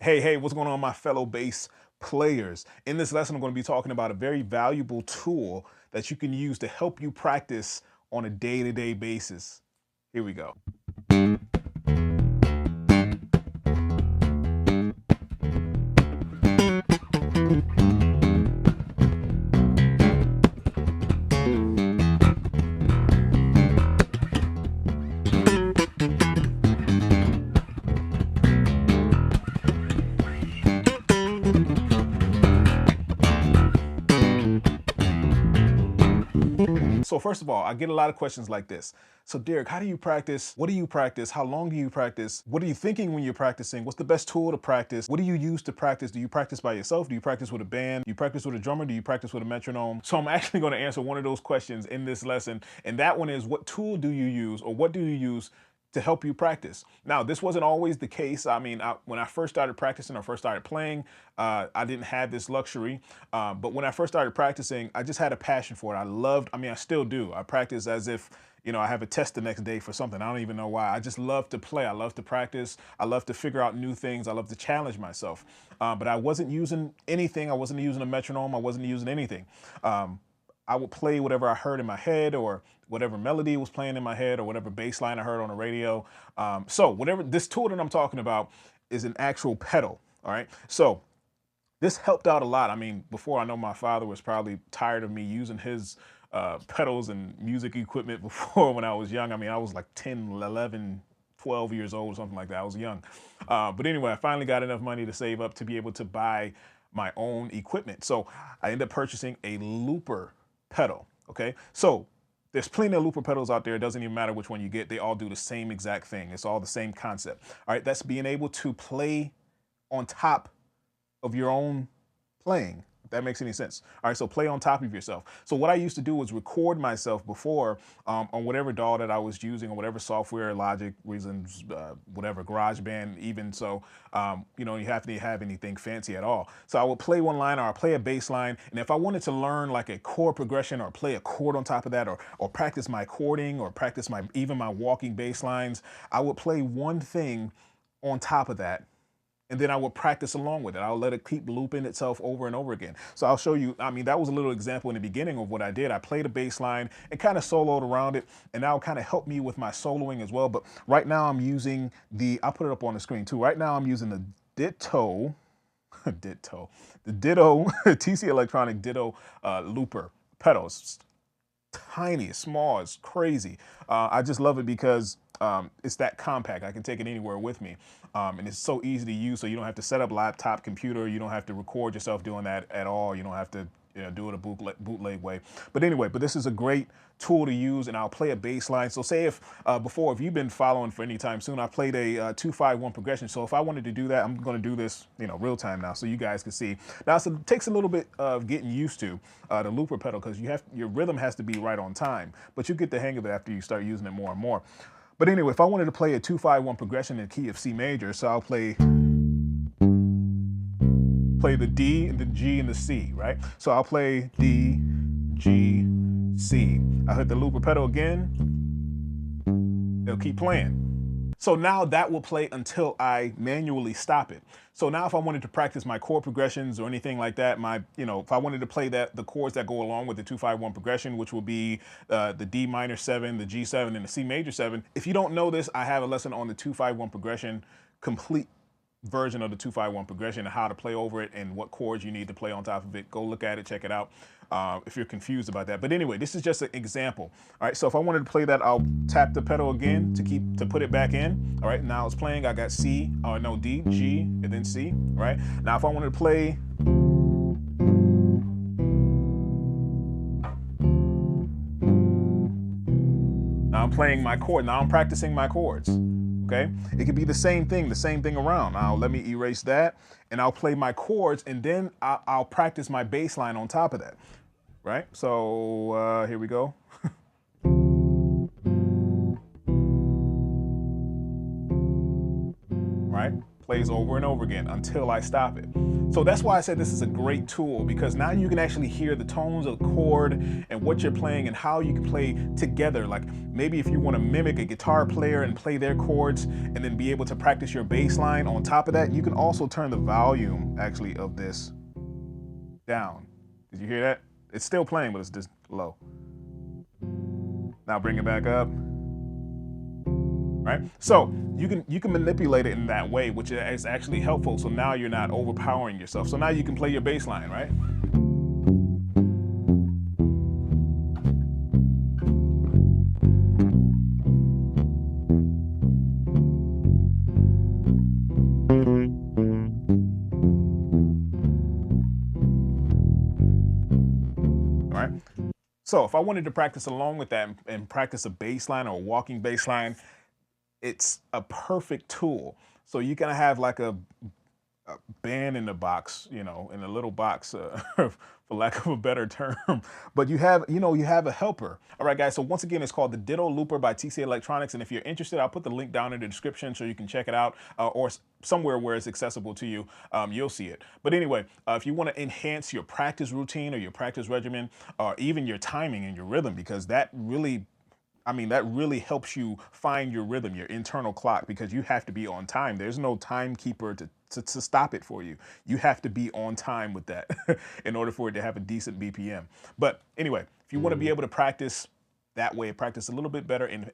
Hey, what's going on, my fellow bass players? In this lesson, I'm going to be talking about a very valuable tool that you can use to help you practice on a day-to-day basis. Here we go. So first of all, I get a lot of questions like this. So Daric, how do you practice? What do you practice? How long do you practice? What are you thinking when you're practicing? What's the best tool to practice? What do you use to practice? Do you practice by yourself? Do you practice with a band? Do you practice with a drummer? Do you practice with a metronome? So I'm actually going to answer one of those questions in this lesson. And that one is, what tool do you use, or what do you use to help you practice? Now, this wasn't always the case. I mean, when I first started practicing or first started playing, I didn't have this luxury. But when I first started practicing, I just had a passion for it. I still do. I practice as if, I have a test the next day for something. I don't even know why. I just love to play. I love to practice. I love to figure out new things. I love to challenge myself. But I wasn't using anything. I wasn't using a metronome. I wasn't using anything. I would play whatever I heard in my head, or whatever melody was playing in my head, or whatever bass line I heard on the radio. So whatever this tool that I'm talking about is an actual pedal. All right. So this helped out a lot. I mean, before, I know my father was probably tired of me using his pedals and music equipment before when I was young. I mean, I was like 10, 11, 12 years old, something like that. I was young. But anyway, I finally got enough money to save up to be able to buy my own equipment. So I ended up purchasing a looper pedal. Okay. So there's plenty of looper pedals out there. It doesn't even matter which one you get. They all do the same exact thing. It's all the same concept. All right. That's being able to play on top of your own playing, if that makes any sense. All right, so play on top of yourself. So what I used to do was record myself before on whatever DAW that I was using, or whatever software, Logic, Reasons, whatever, GarageBand even. So, you have to have anything fancy at all. So I would play one line, or I'll play a bass line. And if I wanted to learn like a chord progression, or play a chord on top of that, or practice my chording, or practice even my walking bass lines, I would play one thing on top of that. And then I would practice along with it. I'll let it keep looping itself over and over again. So I'll show you, I mean, that was a little example in the beginning of what I did. I played a bass line and kind of soloed around it, and that'll kind of help me with my soloing as well. But right now I'm using I'll put it up on the screen too. Right now I'm using the Ditto, the Ditto, TC Electronic Ditto looper pedal. It's tiny, it's small, it's crazy. I just love it because it's that compact. I can take it anywhere with me. And it's so easy to use, so you don't have to set up laptop computer. You don't have to record yourself doing that at all. You don't have to do it a bootleg way. But anyway, this is a great tool to use, and I'll play a bass line. So say if you've been following for any time soon, I played a 2-5-1 progression. So if I wanted to do that, I'm going to do this, real time now, so you guys can see. Now, so it takes a little bit of getting used to the looper pedal, because your rhythm has to be right on time, but you get the hang of it after you start using it more and more. But anyway, if I wanted to play a 2-5-1 progression in the key of C major, so I'll play the D and the G and the C, right? So I'll play D, G, C. I'll hit the looper pedal again. It'll keep playing. So now that will play until I manually stop it. So now if I wanted to practice my chord progressions or anything like that, if I wanted to play the chords that go along with the 2-5-1 progression, which will be the D minor 7, the G7, and the C major 7. If you don't know this, I have a lesson on the 2-5-1 progression, complete version of the 2-5-1 progression, and how to play over it and what chords you need to play on top of it. Go look at it, check it out if you're confused about that. But anyway, this is just an example. All right, so if I wanted to play that, I'll tap the pedal again to put it back in. All right, now it's playing. I got C, D, G, and then C. All right, now if I wanted to play now I'm playing my chord. Now I'm practicing my chords. Okay, it could be the same thing around. Now let me erase that, and I'll play my chords, and then I'll practice my bass line on top of that. Right, so here we go. Right, plays over and over again until I stop it. So that's why I said this is a great tool, because now you can actually hear the tones of the chord and what you're playing and how you can play together. Like maybe if you want to mimic a guitar player and play their chords and then be able to practice your bass line on top of that, you can also turn the volume actually of this down. Did you hear that? It's still playing, but it's just low. Now bring it back up. Right? So you can manipulate it in that way, which is actually helpful. So now you're not overpowering yourself. So now you can play your bass line, right? All right. So if I wanted to practice along with that and practice a bass line or a walking bass line, it's a perfect tool. So you can have like a band in the box, you know, in a little box, for lack of a better term, but you have a helper. All right, guys. So once again, it's called the Ditto Looper by TC Electronics. And if you're interested, I'll put the link down in the description so you can check it out, or somewhere where it's accessible to you. You'll see it. But anyway, if you want to enhance your practice routine or your practice regimen, or even your timing and your rhythm, because that really helps you find your rhythm, your internal clock, because you have to be on time. There's no timekeeper to stop it for you. You have to be on time with that in order for it to have a decent BPM. But anyway, if you want to be able to practice that way, practice a little bit better and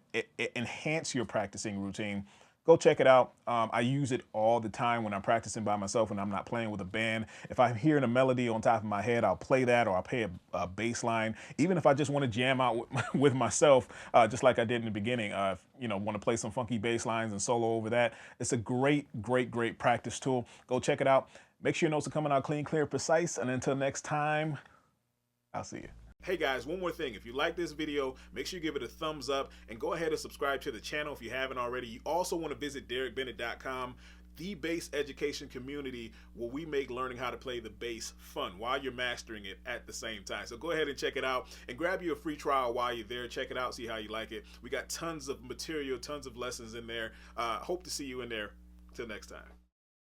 enhance your practicing routine, go check it out. I use it all the time when I'm practicing by myself and I'm not playing with a band. If I'm hearing a melody on top of my head, I'll play that, or I'll play a bass line. Even if I just want to jam out with myself, just like I did in the beginning, want to play some funky bass lines and solo over that. It's a great practice tool. Go check it out. Make sure your notes are coming out clean, clear, precise. And until next time, I'll see you. Hey guys, one more thing. If you like this video, make sure you give it a thumbs up and go ahead and subscribe to the channel if you haven't already. You also want to visit DaricBennett.com, the bass education community where we make learning how to play the bass fun while you're mastering it at the same time. So go ahead and check it out and grab you a free trial while you're there. Check it out, see how you like it. We got tons of material, tons of lessons in there. Hope to see you in there. Till next time.